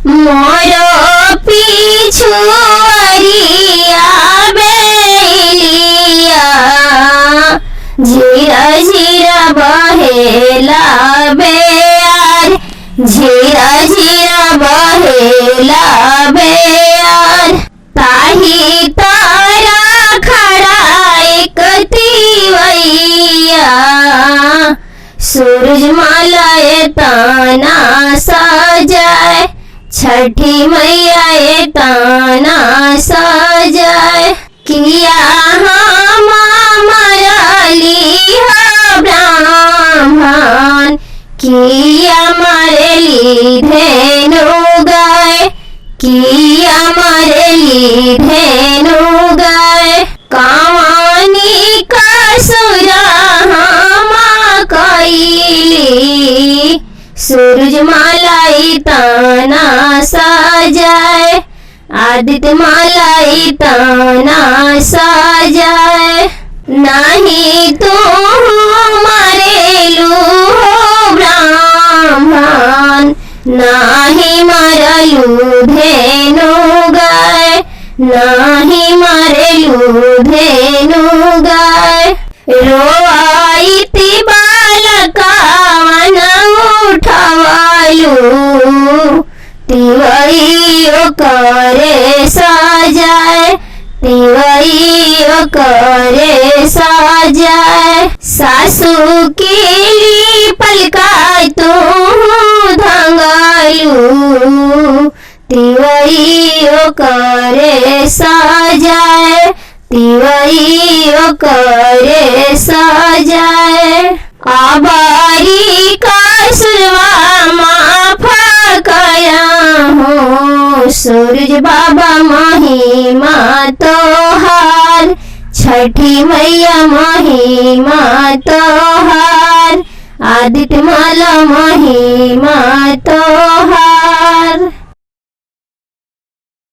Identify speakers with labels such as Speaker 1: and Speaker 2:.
Speaker 1: मोरो पिछुआरिया बेलिया झीरा झीरा बहेला बेयार झीरा झीरा बहेला बेयार ताही तारा खड़ा एक तिवैया सूरजमाला ये ताना सजाए छठी मैया ये ताना सजाए किया हम मरली ब्राह्मण किया मरली धेनु गाय किया मरली धेनु गाय कावानी कसुरा हम कैली सूरजमाला ताना सजाए आदित्य माला ताना सजाए नहीं तो मरेलू ब्राह्मण नहीं मरलू धेनु गाय नहीं मरलू धेनु गाय रोआईति बालकावन उठवालू तिवैयो करे सजाए तिवैयो करे सजाए सासू की पलकाय तू धंगालू तिवैयो करे सजाए तिवैयो करे सजाए आबारी का सुरवा माफ कया हूँ सूरज बाबा महिमा तोहार छठी मैया महिमा तोहार आदित्य माला महिमा